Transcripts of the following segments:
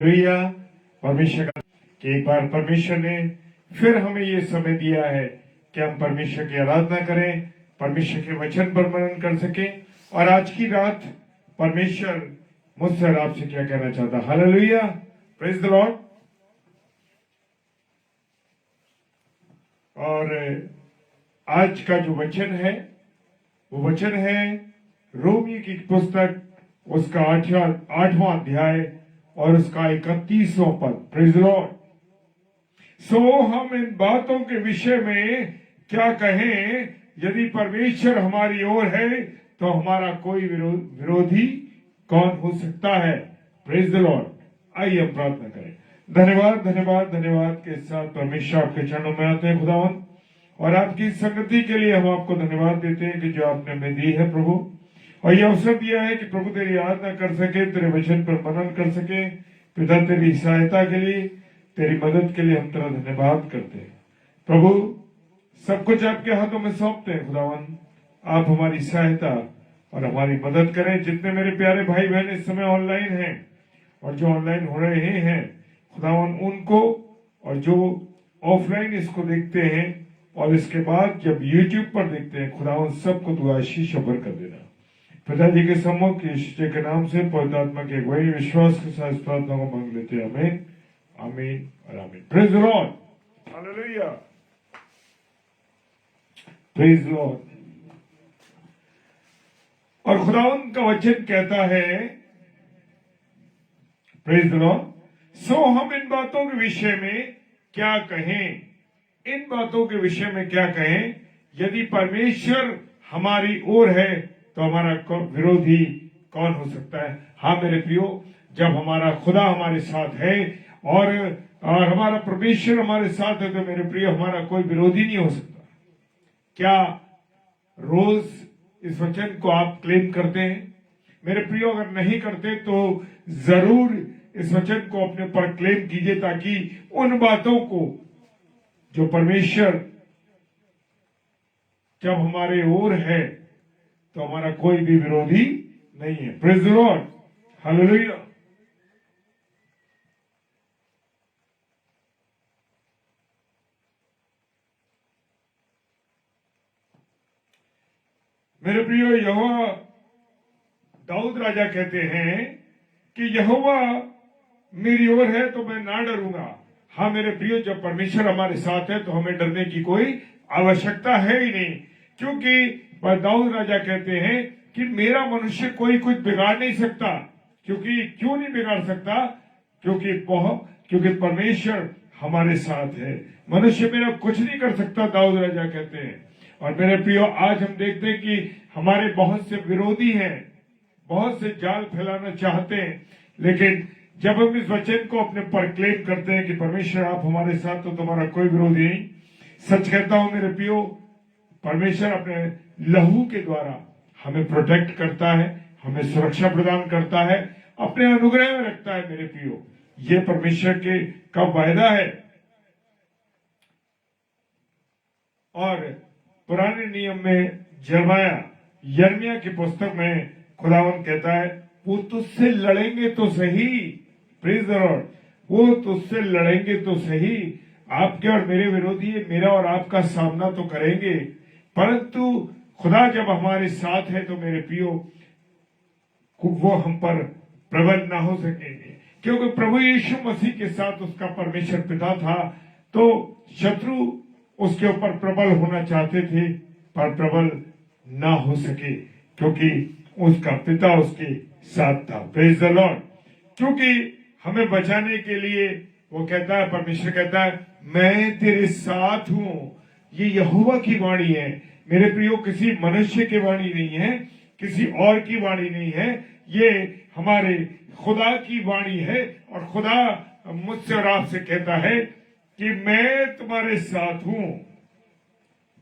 Hallelujah. परमेश्वर का कि एक बार परमेश्वर ने फिर हमें ये समय दिया है कि हम परमेश्वर की आराधना करें, परमेश्वर के वचन पर मनन कर सकें। और आज की रात परमेश्वर मुझसे और आपसे क्या कहना चाहता। Hallelujah, praise the Lord. और आज का जो वचन है वो वचन है रोमी की पुस्तक, उसका 8वां अध्याय और उसका 31वां पद। Praise the Lord. सो हम इन बातों के विषय में क्या कहें? यदि परमेश्वर हमारी ओर है तो हमारा कोई विरोधी कौन हो सकता है? Praise the Lord. आइए हम प्रार्थना करें। धन्यवाद धन्यवाद धन्यवाद के साथ परमेश्वर आपके चरणों में आते हैं खुदावन, और आपकी संगति के लिए हम आपको धन्यवाद देते हैं कि जो आपने हमें दी है प्रभु, और ये अवसर दिया है कि प्रभु तेरी आराधना कर सके, तेरे वचन पर मनन कर सके। पिता तेरी सहायता के लिए, तेरी मदद के लिए हम तेरा धन्यवाद करते हैं प्रभु। सब कुछ आपके हाथों में सौंपते हैं खुदावन, आप हमारी सहायता और हमारी मदद करें। जितने मेरे प्यारे भाई बहन इस समय ऑनलाइन हैं और जो ऑनलाइन हो रहे हैं खुदावन, उनको और जो ऑफलाइन इसको देखते हैं और इसके बाद जब यूट्यूब पर देखते हैं खुदावन, सबको तू आशीष और बरकत देना। पिताजी के सम्मुख यीशु के नाम से पवित्र आत्मा के अगुवाई विश्वास के साथ प्रार्थना को मांग लेते हैं। आमीन आमीन और आमीन। Praise the Lord. Hallelujah. Praise the Lord. और खुदावंद का वचन कहता है, प्रेज द लॉर्ड, सो हम इन बातों के विषय में क्या कहें? इन बातों के विषय में क्या कहें? यदि परमेश्वर हमारी ओर है तो हमारा विरोधी कौन हो सकता है? हाँ मेरे प्रियो, जब हमारा खुदा हमारे साथ है और हमारा परमेश्वर हमारे साथ है तो मेरे प्रियो हमारा कोई विरोधी नहीं हो सकता। क्या रोज इस वचन को आप क्लेम करते हैं? मेरे प्रियो, अगर नहीं करते तो जरूर इस वचन को अपने पर क्लेम कीजिए, ताकि उन बातों को जो परमेश्वर जब हमारे ओर है तो हमारा कोई भी विरोधी नहीं है। Praise the Lord. हालेलुया। मेरे प्रियो, यहोवा, दाऊद राजा कहते हैं कि यहोवा मेरी ओर है तो मैं ना डरूंगा। हाँ मेरे प्रियो, जब परमेश्वर हमारे साथ है तो हमें डरने की कोई आवश्यकता है ही नहीं, क्योंकि दाऊद राजा कहते हैं कि मेरा मनुष्य कोई कुछ बिगाड़ नहीं सकता। क्यों नहीं बिगाड़ सकता? क्योंकि परमेश्वर हमारे साथ है। मनुष्य मेरा कुछ नहीं कर सकता, दाऊद राजा कहते हैं। और मेरे प्रियो, आज हम देखते हैं कि हमारे बहुत से विरोधी हैं, बहुत से जाल फैलाना चाहते हैं, लेकिन जब हम इस वचन को अपने पर क्लेम करते हैं कि परमेश्वर आप हमारे साथ तो तुम्हारा कोई विरोधी नहीं। सच कहता हूं मेरे प्रियो, परमेश्वर अपने लहू के द्वारा हमें प्रोटेक्ट करता है, हमें सुरक्षा प्रदान करता है, अपने अनुग्रह में रखता है। मेरे प्रियो, ये परमेश्वर के का वायदा है। और पुराने नियम में यिर्मयाह की पुस्तक में खुदावन कहता है, वो तुझसे लड़ेंगे तो सही। Praise the Lord. वो तुझसे लड़ेंगे तो सही, आपके और मेरे विरोधी मेरा और आपका सामना तो करेंगे, परंतु खुदा जब हमारे साथ है तो मेरे प्रियो वो हम पर प्रबल ना हो सकेंगे, क्योंकि प्रभु यीशु मसीह के साथ उसका परमेश्वर पिता था। तो शत्रु उसके ऊपर प्रबल होना चाहते थे पर प्रबल ना हो सके, क्योंकि उसका पिता उसके साथ था। Praise the Lord. क्योंकि हमें बचाने के लिए वो कहता है, परमेश्वर कहता है, मैं तेरे साथ हूं। ये यहोवा की वाणी है मेरे प्रियो, किसी मनुष्य की वाणी नहीं है, किसी और की वाणी नहीं है, ये हमारे खुदा की वाणी है। और खुदा मुझसे और आपसे कहता है कि मैं तुम्हारे साथ हूं।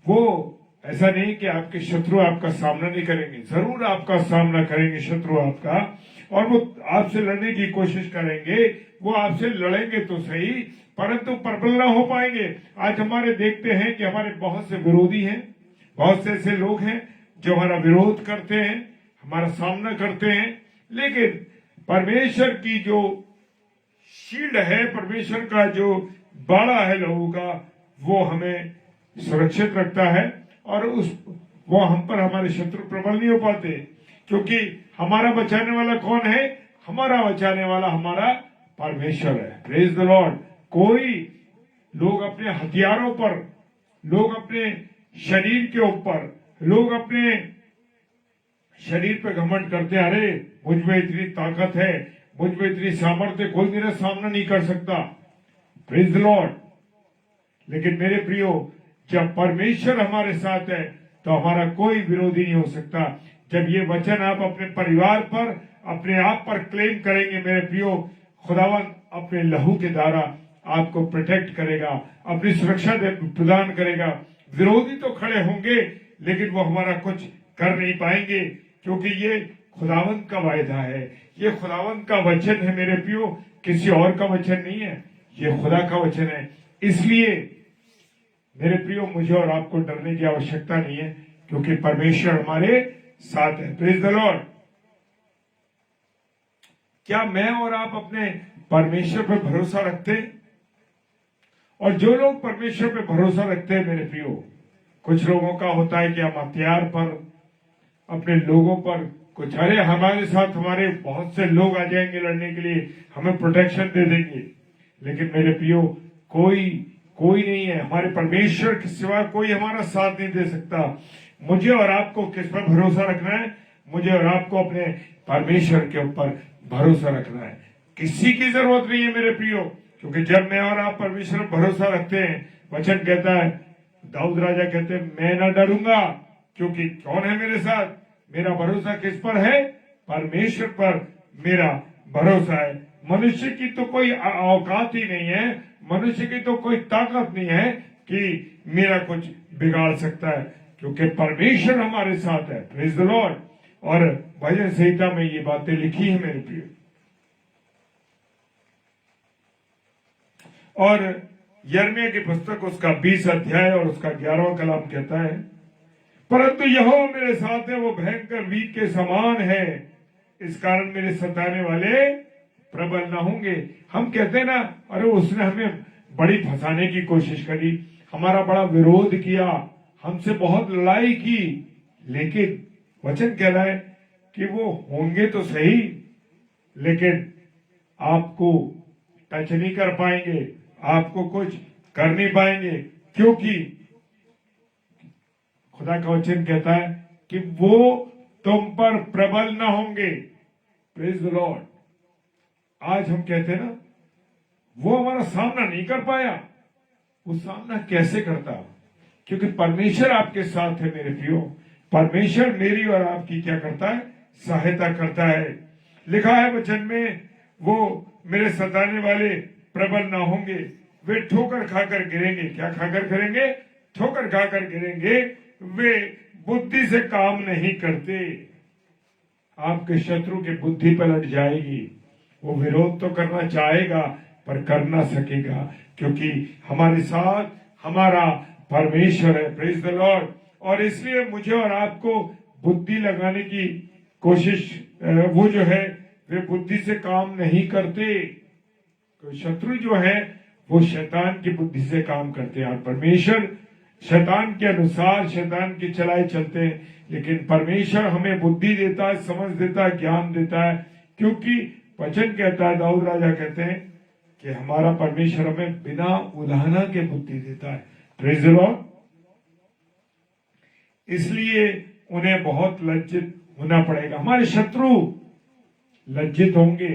वो ऐसा नहीं कि आपके शत्रु आपका सामना नहीं करेंगे, जरूर आपका सामना करेंगे शत्रु आपका, और वो आपसे लड़ने की कोशिश करेंगे, वो आपसे लड़ेंगे तो सही, परंतु प्रबल ना हो पाएंगे। आज हमारे देखते हैं कि हमारे बहुत से विरोधी हैं, बहुत से ऐसे लोग हैं जो हमारा विरोध करते हैं, हमारा सामना करते हैं, लेकिन परमेश्वर की जो शील्ड है, परमेश्वर का जो बाड़ा है लहू का, वो हमें सुरक्षित रखता है और वो हम पर हमारे शत्रु प्रबल नहीं हो पाते, क्योंकि हमारा बचाने वाला कौन है? हमारा बचाने वाला हमारा परमेश्वर है। Praise the Lord. कोई लोग अपने हथियारों पर, लोग अपने शरीर के ऊपर, लोग अपने शरीर पे घमंड करते हैं, अरे मुझ में इतनी ताकत है, मुझ में इतनी सामर्थ्य, कोई मेरा सामना नहीं कर सकता। Praise the Lord. लेकिन मेरे प्रियो, जब परमेश्वर हमारे साथ है तो हमारा कोई विरोधी नहीं हो सकता। जब ये वचन आप अपने परिवार पर, अपने आप पर क्लेम करेंगे मेरे प्रियो, खुदावन अपने लहू के द्वारा आपको प्रोटेक्ट करेगा, अपनी सुरक्षा प्रदान करेगा। विरोधी तो खड़े होंगे लेकिन वो हमारा कुछ कर नहीं पाएंगे, क्योंकि ये खुदावन का वायदा है, ये खुदावन का वचन है मेरे प्रियो, किसी और का वचन नहीं है, ये खुदा का वचन है। इसलिए मेरे प्रियो, मुझे और आपको डरने की आवश्यकता नहीं है, क्योंकि परमेश्वर हमारे साथ है। Praise the Lord. क्या मैं और आप अपने परमेश्वर पर भरोसा रखते हैं? और जो लोग परमेश्वर पर भरोसा रखते हैं मेरे प्रियो, कुछ लोगों का होता है कि हम हथियार पर, अपने लोगों पर कुछ, अरे हमारे साथ हमारे बहुत से लोग आ जाएंगे लड़ने के लिए, हमें प्रोटेक्शन दे देंगे। लेकिन मेरे प्रियो, कोई नहीं है, हमारे परमेश्वर के सिवा कोई हमारा साथ नहीं दे सकता। मुझे और आपको किस पर भरोसा रखना है? मुझे और आपको अपने परमेश्वर के ऊपर भरोसा रखना है। किसी की जरूरत नहीं है मेरे प्रियो, क्योंकि जब मैं और आप परमेश्वर पर भरोसा रखते हैं, वचन कहता है, दाऊद राजा कहते हैं, मैं ना डरूंगा, क्योंकि कौन है मेरे साथ? मेरा भरोसा किस पर है? परमेश्वर पर मेरा भरोसा है। मनुष्य की तो कोई औकात ही नहीं है, मनुष्य की तो कोई ताकत नहीं है कि मेरा कुछ बिगाड़ सकता है, क्योंकि परमेश्वर हमारे साथ है। Praise the Lord. और भजन संहिता में ये बातें लिखी है मेरे प्रिय। और यिर्मयाह की पुस्तक उसका 20 अध्याय और उसका 11वां कलाम कहता है, परंतु यहोवा मेरे साथ है, वो भयंकर वीर के समान है, इस कारण मेरे सताने वाले प्रबल न होंगे। हम कहते हैं ना, अरे उसने हमें बड़ी फंसाने की कोशिश करी, हमारा बड़ा विरोध किया, हमसे बहुत लड़ाई की, लेकिन वचन कह रहा है कि वो होंगे तो सही, लेकिन आपको टच नहीं कर पाएंगे, आपको कुछ कर नहीं पाएंगे, क्योंकि खुदा का वचन कहता है कि वो तुम पर प्रबल ना होंगे। Praise the Lord. आज हम कहते हैं ना, वो हमारा सामना नहीं कर पाया, वो सामना कैसे करता? क्योंकि परमेश्वर आपके साथ है मेरे प्रियो। परमेश्वर मेरी और आपकी क्या करता है? सहायता करता है। लिखा है वचन में, वो मेरे सताने वाले प्रबल ना होंगे, वे ठोकर खाकर गिरेंगे। क्या खाकर गिरेंगे? ठोकर खाकर गिरेंगे। वे बुद्धि से काम नहीं करते। आपके शत्रु की बुद्धि पलट जाएगी, वो विरोध तो करना चाहेगा पर कर ना सकेगा, क्योंकि हमारे साथ हमारा परमेश्वर है। Praise the Lord. और इसलिए मुझे और आपको बुद्धि लगाने की कोशिश, वो जो है वे बुद्धि से काम नहीं करते। तो शत्रु जो है वो शैतान की बुद्धि से काम करते हैं, और परमेश्वर शैतान के अनुसार, शैतान की चलाए चलते हैं। लेकिन परमेश्वर हमें बुद्धि देता है, समझ देता है, ज्ञान देता है, क्योंकि वचन कहता है, दाऊद राजा कहते हैं कि हमारा परमेश्वर हमें बिना उलाहना के बुद्धि देता है। Praise the Lord. इसलिए उन्हें बहुत लज्जित होना पड़ेगा। हमारे शत्रु लज्जित होंगे।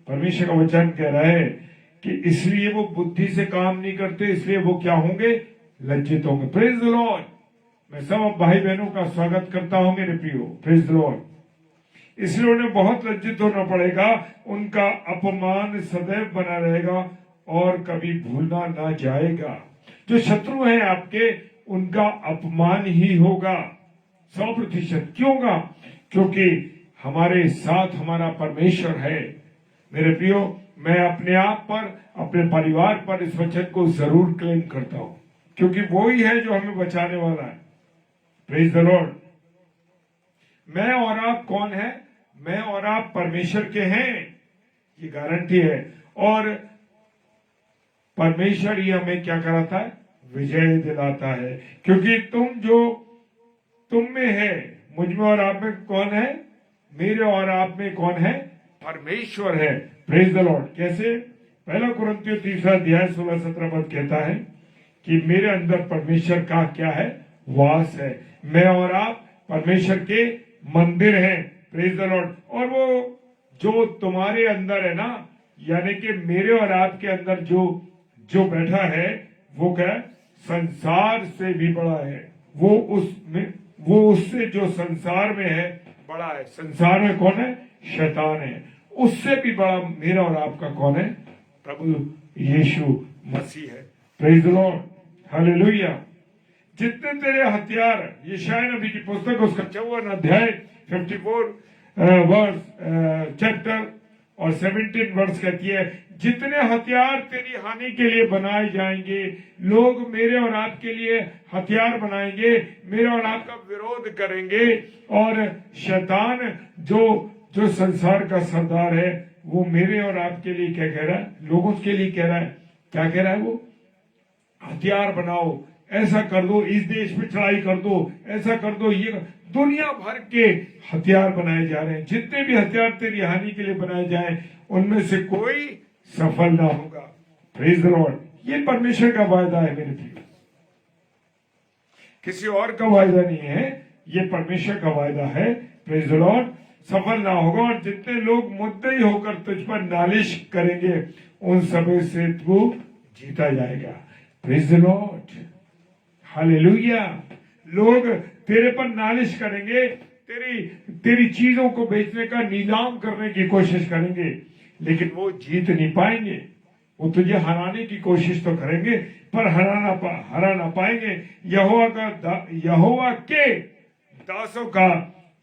परमेश्वर का वचन कह रहा है कि इसलिए वो बुद्धि से काम नहीं करते, इसलिए वो क्या होंगे? लज्जित होंगे। Praise the Lord. मैं सब भाई बहनों का स्वागत करता हूं मेरे प्रियो। Praise the Lord. इसलिए उन्हें बहुत लज्जित होना पड़ेगा, उनका अपमान सदैव बना रहेगा और कभी भूलना ना जाएगा। जो शत्रु हैं आपके, उनका अपमान ही होगा 100%। क्यों होगा? क्योंकि हमारे साथ हमारा परमेश्वर है। मेरे प्रियो, मैं अपने आप पर, अपने परिवार पर इस वचन को जरूर क्लेम करता हूं, क्योंकि वो ही है जो हमें बचाने वाला है। Praise the Lord. मैं और आप कौन है? मैं और आप परमेश्वर के हैं, ये गारंटी है। और परमेश्वर ही हमें क्या कराता है? विजय दिलाता है। क्योंकि तुम में है, मुझ में और आप में कौन है? मेरे और आप में कौन है? परमेश्वर है। Praise the Lord. कैसे? पहला कुरिन्थियों 3 अध्याय 16-17 पद कहता है कि मेरे अंदर परमेश्वर का क्या है? वास है। मैं और आप परमेश्वर के मंदिर हैं। Praise the Lord. और वो जो तुम्हारे अंदर है ना, यानी कि मेरे और आपके अंदर जो जो बैठा है, वो क्या? संसार से भी बड़ा है। वो उससे जो संसार में है बड़ा है। संसार में कौन है? शैतान है। उससे भी बड़ा मेरा और आपका कौन है? प्रभु यीशु मसीह है। Praise the Lord. हालेलुया। जितने तेरे हथियार, यशायाह नबी की पुस्तक उसका 54 अध्याय 54 वर्स चैप्टर और 17 वर्स कहती है, जितने हथियार तेरी हानि के लिए बनाए जाएंगे, लोग मेरे और आपके लिए हथियार बनाएंगे, मेरे और आपका विरोध करेंगे। और शैतान जो संसार का सरदार है, वो मेरे और आपके लिए क्या कह रहा है? लोगों के लिए कह रहा है। क्या कह रहा है वो? हथियार बनाओ, ऐसा कर दो, इस देश पे चढ़ाई कर दो, ऐसा कर दो। ये दुनिया भर के हथियार बनाए जा रहे हैं। जितने भी हथियार तेरी हानि के लिए बनाए जाए, उनमें से कोई सफल ना होगा। Praise the Lord. ये परमेश्वर का वायदा है मेरे प्रिय, किसी और का वायदा नहीं है, ये परमेश्वर का वायदा है। Praise the Lord. सफल ना होगा। और जितने लोग मुद्दई होकर तुझ पर नालिश करेंगे, उन सभी से तू जीता जाएगा। Praise the Lord. हालेलुया। लोग तेरे पर नालिश करेंगे, तेरी चीजों को बेचने का नीलाम करने की कोशिश करेंगे, लेकिन वो जीत नहीं पाएंगे। वो तुझे हराने की कोशिश तो करेंगे, पर हरा ना पाएंगे। यहोवा के दासों का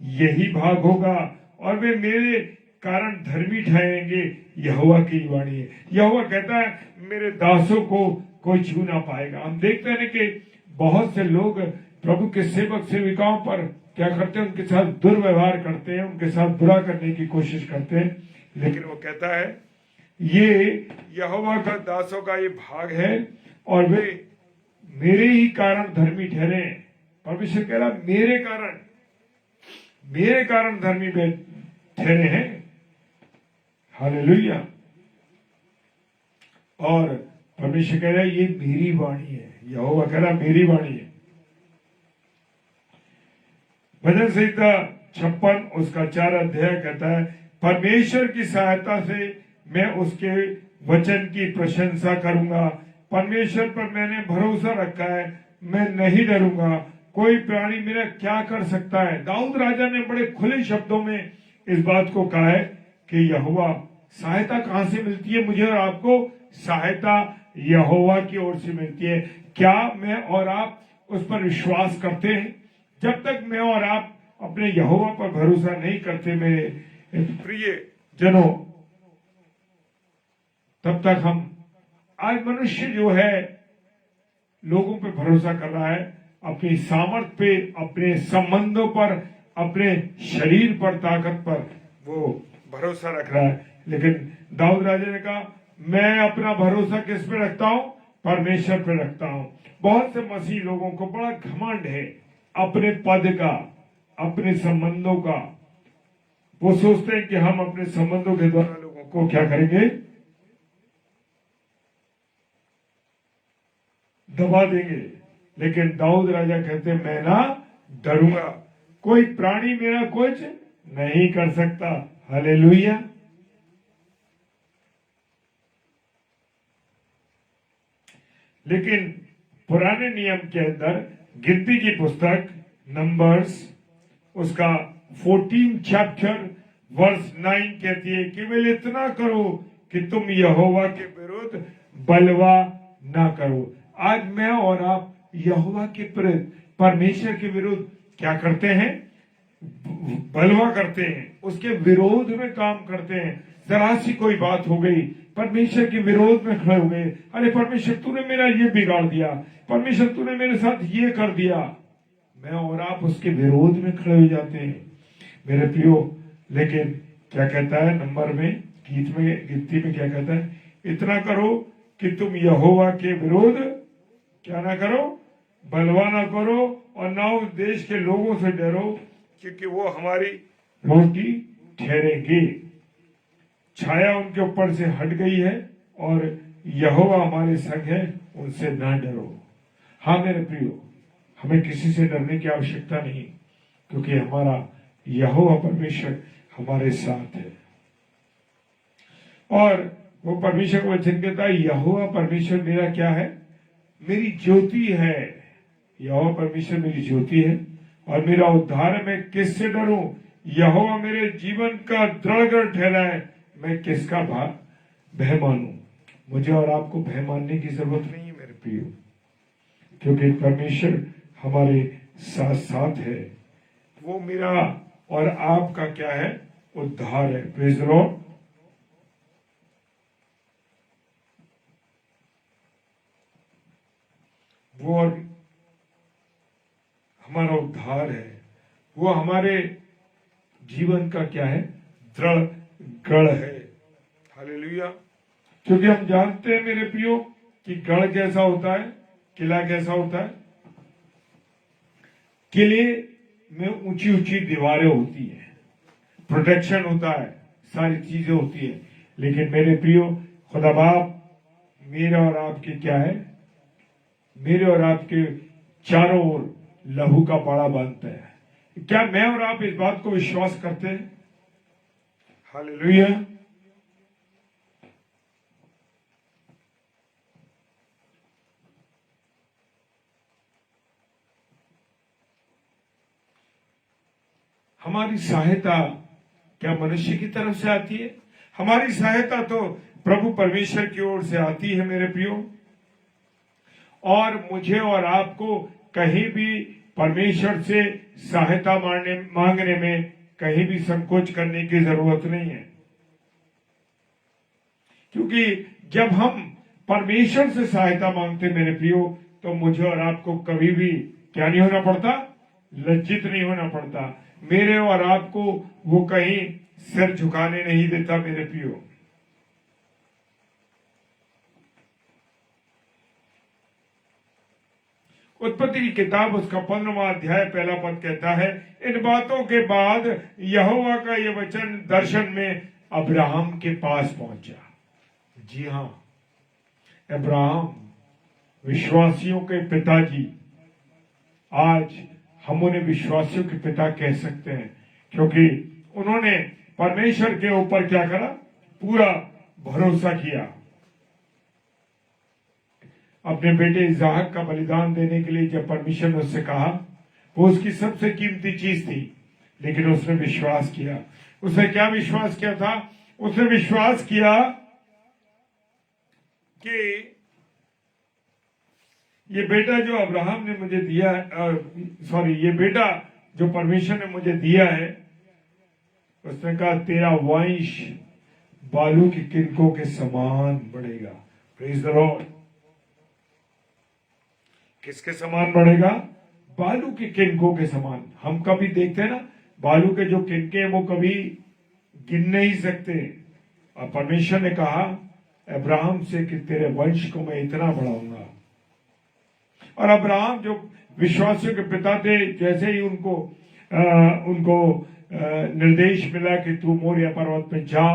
यही भाग होगा, और वे मेरे कारण धर्मी ठहरेंगे। यहोवा की वाणी है। यहोवा कहता है, मेरे दासों को कोई छू ना पाएगा। हम देखते हैं कि बहुत से लोग प्रभु के सेवक सेविकाओं पर क्या करते हैं? उनके साथ दुर्व्यवहार करते हैं, उनके साथ बुरा करने की कोशिश करते हैं। लेकिन वो कहता है, ये यहोवा का दासों का ये भाग है, और वे मेरे ही कारण धर्मी ठहरे। परमेश्वर कह रहा, मेरे कारण धर्मी ठहरे हैं। हालेलुया। और परमेश्वर कह रहा है, ये मेरी वाणी है। यहोवा कह रहा, मेरी वाणी है। भजन संहिता 56 उसका 4 अध्याय कहता है, परमेश्वर की सहायता से मैं उसके वचन की प्रशंसा करूंगा। परमेश्वर पर मैंने भरोसा रखा है, मैं नहीं डरूंगा। कोई प्राणी मेरा क्या कर सकता है? दाऊद राजा ने बड़े खुले शब्दों में इस बात को कहा है कि यहोवा, सहायता कहां से मिलती है मुझे और आपको? सहायता यहोवा की ओर से मिलती है। क्या मैं और आप उस पर विश्वास करते हैं? जब तक मैं और आप अपने यहोवा पर भरोसा नहीं करते मेरे प्रिय जनों, तब तक हम, आज मनुष्य जो है लोगों पे भरोसा कर रहा है, अपनी सामर्थ पे, अपने संबंधों पर, अपने शरीर पर, ताकत पर वो भरोसा रख रहा है। लेकिन दाऊद राजा ने कहा, मैं अपना भरोसा किस पे रखता हूं? परमेश्वर पे रखता हूं। बहुत से मसीह लोगों को बड़ा घमंड है अपने पद का, अपने संबंधों का। वो सोचते हैं कि हम अपने संबंधों के द्वारा लोगों को क्या करेंगे? दबा देंगे। लेकिन दाऊद राजा कहते, मैं ना डरूंगा, कोई प्राणी मेरा कुछ नहीं कर सकता। हालेलुया। लेकिन पुराने नियम के अंदर गिनती की पुस्तक नंबर्स उसका 14 चैप्टर वर्स 9 कहती है, केवल इतना करो कि तुम यहोवा के विरुद्ध बलवा ना करो। आज मैं और आप यहोवा के विरुद्ध, परमेश्वर के विरुद्ध क्या करते हैं? बलवा करते हैं, उसके विरोध में काम करते हैं। जरा सी कोई बात हो गई, परमेश्वर के विरोध में खड़े हुए, अरे परमेश्वर तूने मेरा ये बिगाड़ दिया, परमेश्वर तूने मेरे साथ ये कर दिया। मैं और आप उसके विरोध में खड़े हो जाते हैं मेरे प्रियो। लेकिन क्या कहता है नंबर में, गिनती में क्या कहता है? इतना करो कि तुम यहोवा के विरोध क्या ना करो, बलवा ना करो, और ना उस देश के लोगों से डरो, क्योंकि वो हमारी रोटी ठहरेंगे। छाया उनके ऊपर से हट गई है और यहोवा हमारे संग है, उनसे ना डरो। हाँ मेरे प्रियो, हमें किसी से डरने की आवश्यकता नहीं, क्योंकि हमारा यहोवा परमेश्वर हमारे साथ है। और वो परमेश्वर का वचन कहता है, यहोवा परमेश्वर मेरा क्या है, मेरी ज्योति है। यहोवा परमेश्वर मेरी ज्योति है और मेरा उद्धार है, मैं किससे डरूं? यहोवा मेरे जीवन का दृढ़ ठहरा है, मैं किसका भय मानूं? मुझे और आपको भय मानने की जरूरत नहीं है मेरे प्रियो, क्योंकि परमेश्वर हमारे साथ साथ है। वो मेरा और आपका क्या है, उद्धार है। Praise the Lord. वो हमारा उद्धार है, वो हमारे जीवन का क्या है, दृढ़ गढ़ है। हालेलुया। क्योंकि हम जानते हैं मेरे प्रियो कि गढ़ कैसा होता है, किला कैसा होता है। किले में ऊंची ऊंची दीवारें होती है, प्रोटेक्शन होता है, सारी चीजें होती है। लेकिन मेरे प्रियो, खुदा बाप मेरे और आपके क्या है, मेरे और आपके चारों ओर लहू का बाड़ा बांधता है। क्या मैं और आप इस बात को विश्वास करते हैं? हालेलुया। हमारी सहायता क्या मनुष्य की तरफ से आती है? हमारी सहायता तो प्रभु परमेश्वर की ओर से आती है मेरे प्रियो। और मुझे और आपको कहीं भी परमेश्वर से सहायता मांगने में कहीं भी संकोच करने की जरूरत नहीं है, क्योंकि जब हम परमेश्वर से सहायता मांगते मेरे प्रियो, तो मुझे और आपको कभी भी क्या नहीं होना पड़ता, लज्जित नहीं होना पड़ता। मेरे और आपको वो कहीं सिर झुकाने नहीं देता मेरे प्रियो। उत्पत्ति की किताब उसका 15वां अध्याय पहला पद कहता है, इन बातों के बाद यहोवा का यह वचन दर्शन में अब्राहम के पास पहुंचा। जी हां, अब्राहम विश्वासियों के पिताजी। आज हम उन्हें विश्वासियों के पिता कह सकते हैं, क्योंकि उन्होंने परमेश्वर के ऊपर क्या करा, पूरा भरोसा किया। अपने बेटे इसहाक का बलिदान देने के लिए जब परमेश्वर ने उससे कहा, वो उसकी सबसे कीमती चीज थी, लेकिन उसने विश्वास किया। उसने क्या विश्वास किया था? उसने विश्वास किया कि ये बेटा जो अब्राहम ने मुझे दिया है, ये बेटा जो परमेश्वर ने मुझे दिया है, उसने कहा तेरा वंश बालू की किनकों के समान बढ़ेगा। Praise the Lord. किसके समान बढ़ेगा? बालू के किनकों के समान। हम कभी देखते हैं ना, बालू के जो किनके हैं वो कभी गिन नहीं सकते। और परमेश्वर ने कहा अब्राहम से कि तेरे वंश को मैं इतना बढ़ाऊंगा। और अब्राहम जो विश्वासियों के पिता थे, जैसे ही उनको निर्देश मिला कि तू मोरिया पर्वत पे जा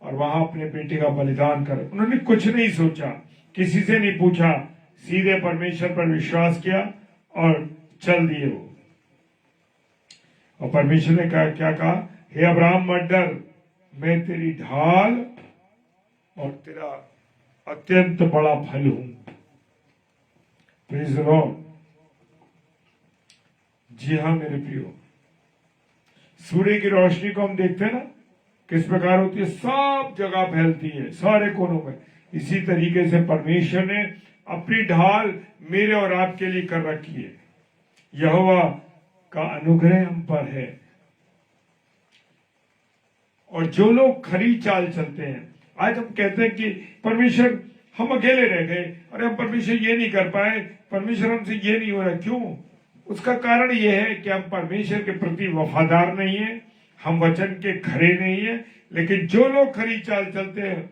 और वहां अपने बेटे का बलिदान कर, उन्होंने कुछ नहीं सोचा, किसी से नहीं पूछा, सीधे परमेश्वर पर विश्वास किया और चल दिए वो। और परमेश्वर ने कहा, क्या कहा? हे अब्राहम मत डर, मैं तेरी ढाल और तेरा अत्यंत बड़ा फल हूं। Praise the Lord. जी हाँ मेरे प्रियो, सूर्य की रोशनी को हम देखते हैं ना, किस प्रकार होती है, सब जगह फैलती है, सारे कोनों में। इसी तरीके से परमेश्वर ने अपनी ढाल मेरे और आपके लिए कर रखी है। यहोवा का अनुग्रह हम पर है। और जो लोग खरी चाल चलते हैं, आज हम कहते हैं कि परमेश्वर हम अकेले रह गए, और हम परमेश्वर ये नहीं कर पाए, परमेश्वर हमसे ये नहीं हो रहा। क्यों? उसका कारण यह है कि हम परमेश्वर के प्रति वफादार नहीं है, हम वचन के खरे नहीं है। लेकिन जो लोग खरी चाल चलते हैं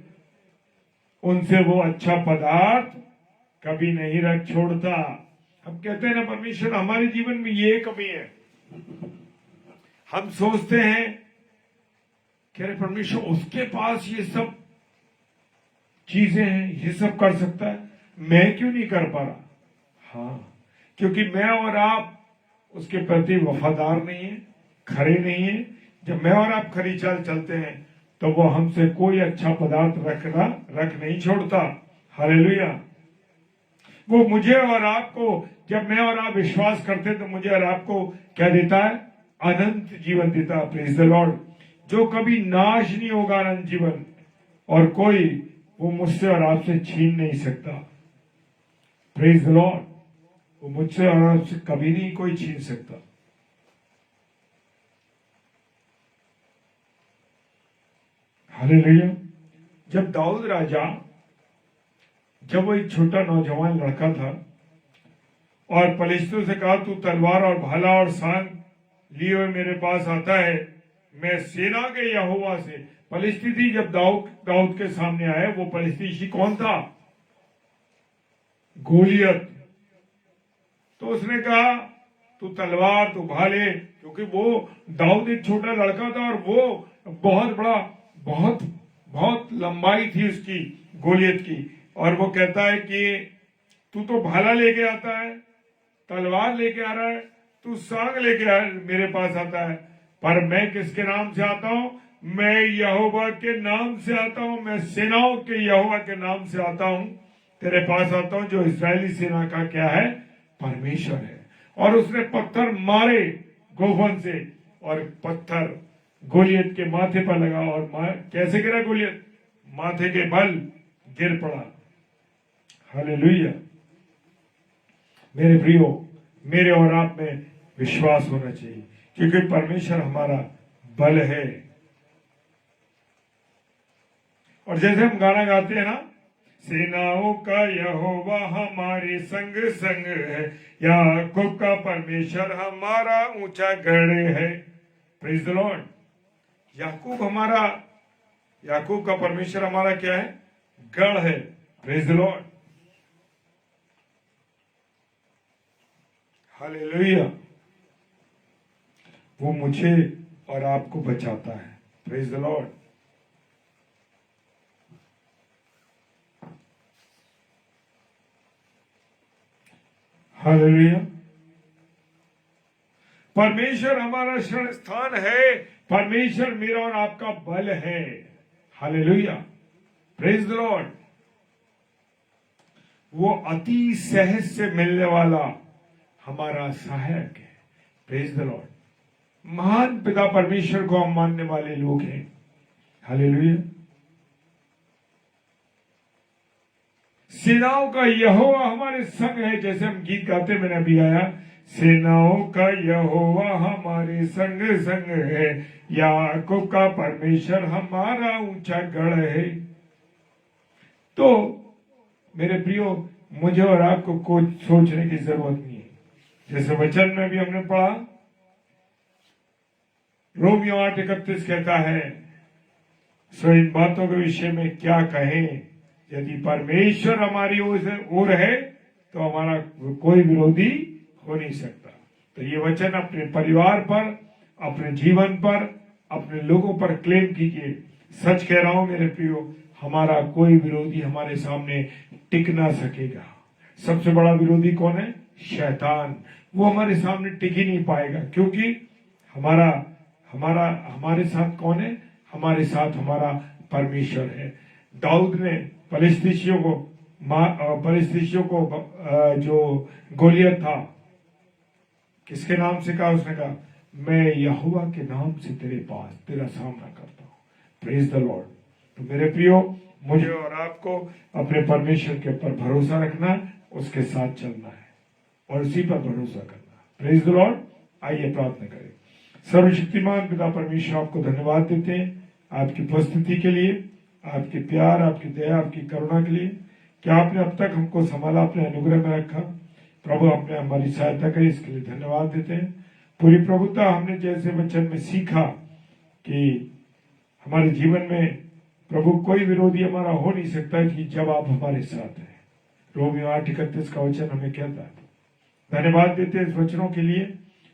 उनसे वो अच्छा पदार्थ कभी नहीं रख छोड़ता। हम कहते हैं ना परमेश्वर, हमारे जीवन में ये कमी है, हम सोचते हैं कि अरे परमेश्वर उसके पास ये सब चीजें हैं, ये सब कर सकता है, मैं क्यों नहीं कर पा रहा? हाँ, क्योंकि मैं और आप उसके प्रति वफादार नहीं है, खरे नहीं है। जब मैं और आप खरी चाल चलते हैं तो वो हमसे कोई अच्छा पदार्थ रख नहीं छोड़ता। हालेलुया। वो मुझे और आपको, जब मैं और आप विश्वास करते तो मुझे और आपको क्या देता है? अनंत जीवन देता है। Praise the Lord. जो कभी नाश नहीं होगा, अनंत जीवन, और कोई वो मुझसे और आपसे छीन नहीं सकता। Praise the Lord. वो मुझसे और आपसे कभी नहीं कोई छीन सकता। हालेलुया। जब दाऊद राजा, जब वो एक छोटा नौजवान लड़का था और फलिश्तियों से कहा, तू तलवार और भाला और सांग लिए हुए मेरे पास आता है, मैं सेना के यहोवा से। फलिश्ती जब दाऊद के सामने आए, वो फलिश्ती कौन था? गोलियत। तो उसने कहा, तू तलवार, तू भाले, क्योंकि वो दाऊद एक छोटा लड़का था और वो बहुत बड़ा, बहुत बहुत लंबाई थी उसकी, गोलियत की। और वो कहता है कि तू तो भाला लेके आता है, तलवार लेके आ रहा है, तू सांग लेके मेरे पास आता है, पर मैं किसके नाम से आता हूं? मैं यहोवा के नाम से आता हूं। मैं सेनाओं के यहोवा के नाम से आता हूं, तेरे पास आता हूं, जो इस्राएली सेना का क्या है? परमेश्वर है। और उसने पत्थर मारे गोफन से, और पत्थर गोलियत के माथे पर लगा, और कैसे गिरा गोलियत? माथे के बल गिर पड़ा। हालेलुया। मेरे प्रियो, मेरे और आप में विश्वास होना चाहिए, क्योंकि परमेश्वर हमारा बल है। और जैसे हम गाना गाते हैं ना, सेनाओं का यहोवा हमारे संग संग है, याकूब का परमेश्वर हमारा ऊंचा गढ़ है। Praise the Lord. याकूब का परमेश्वर हमारा क्या है? गढ़ है। Praise the Lord. हालेलुया। वो मुझे और आपको बचाता है। Praise the Lord. हालेलुया। परमेश्वर हमारा शरण स्थान है। परमेश्वर मेरा और आपका बल है। हालेलुया। Praise the Lord. वो अति सहज से मिलने वाला हमारा सहायक है। Praise the Lord. महान पिता परमेश्वर को हम मानने वाले लोग हैं। हालेलुया। सेनाओं का यहोवा हमारे संग है। जैसे हम गीत गाते, मैंने अभी आया, सेनाओं का यहोवा हमारे संग संग है, याकूब का परमेश्वर हमारा ऊंचा गढ़ है। तो मेरे प्रियो, मुझे और आपको कुछ सोचने की जरूरत नहीं है। जैसे वचन में भी हमने पढ़ा, रोमियो 8:31 कहता है, सो इन बातों के विषय में क्या कहें? यदि परमेश्वर हमारी ओर है तो हमारा कोई विरोधी हो नहीं सकता। तो ये वचन अपने परिवार पर, अपने जीवन पर, अपने लोगों पर क्लेम कीजिए। सच कह रहा हूं मेरे प्रियो, हमारा कोई विरोधी हमारे सामने टिक ना सकेगा। सबसे बड़ा विरोधी कौन है? शैतान। वो हमारे सामने टिक ही नहीं पाएगा, क्योंकि हमारे साथ कौन है? हमारे साथ हमारा परमेश्वर है। दाऊद ने फलिस्तीशियों को जो गोलियत था, किसके नाम से कहा? उसने कहा, मैं यहोवा के नाम से तेरा सामना करता हूं। Praise the Lord. तो मेरे प्रियो, मुझे और आपको अपने परमेश्वर के ऊपर भरोसा रखना, उसके साथ चलना है और उसी पर भरोसा करना। Praise the Lord. आइए प्रार्थना करें। सर्वशक्तिमान पिता परमेश्वर, आपको धन्यवाद देते हैं आपकी उपस्थिति के लिए, आपके प्यार, आपकी दया, आपकी करुणा के लिए, कि आपने अब तक हमको संभाला, अपने अनुग्रह में रखा। प्रभु, आपने हमारी सहायता करी, इसके लिए धन्यवाद देते हैं। पूरी प्रभुता हमने जैसे वचन में सीखा कि हमारे जीवन में प्रभु कोई विरोधी हमारा हो नहीं सकता कि जब आप हमारे साथ हैं। रोमियो 8:31 का वचन हमें कहता है। धन्यवाद देते हैं इस वचनों के लिए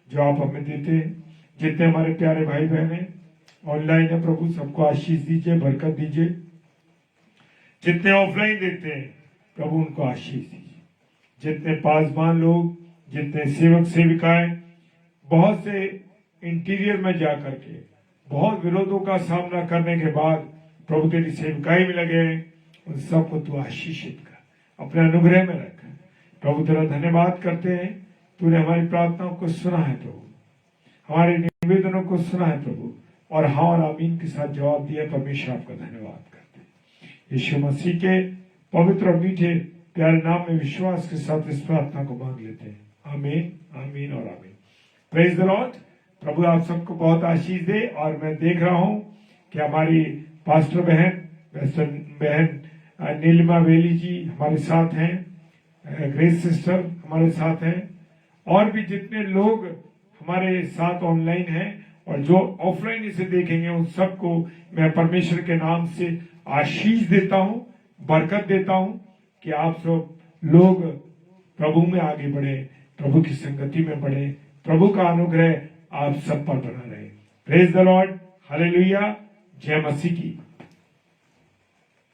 जो आप हमें देते हैं। जितने हमारे प्यारे भाई बहन हैं ऑनलाइन है प्रभु, सबको आशीष दीजिए, बरकत दीजिए। जितने ऑफलाइन देते हैं प्रभु उनको आशीष दीजिए। जितने पासवान लोग, जितने सेवक सेविकाएं बहुत से इंटीरियर में जा करके बहुत विरोधों का सामना करने के बाद प्रभु तेरी सेवकाई में लगे हैं, उन सबको तू आशीषित कर, अपने अनुग्रह में रख। प्रभु तेरा धन्यवाद करते हैं, तूने हमारी प्रार्थनाओं को सुना है प्रभु, हमारे निवेदनों को सुना है प्रभु, और हाँ और आमीन के साथ जवाब दिया। परमेश्वर आपका धन्यवाद करते हैं। यीशु मसीह के पवित्र और मीठे प्यारे नाम में विश्वास के साथ इस प्रार्थना को मांग लेते हैं। आमीन, आमीन और आमीन। Praise the Lord. प्रभु आप सबको बहुत आशीष दे। और मैं देख रहा हूं कि हमारी पास्टर बहन, वेस्टर्न बहन नीलिमा वेली जी हमारे साथ हैं, ग्रेस सिस्टर हमारे साथ हैं, और भी जितने लोग हमारे साथ ऑनलाइन हैं और जो ऑफलाइन इसे देखेंगे उन सबको मैं परमेश्वर के नाम से आशीष देता हूं, बरकत देता हूं कि आप सब लोग प्रभु में आगे बढ़े, प्रभु की संगति में बढ़े, प्रभु का अनुग्रह आप सब पर बना रहे। प्रेज द लॉर्ड, हालेलुया, जय मसीह की।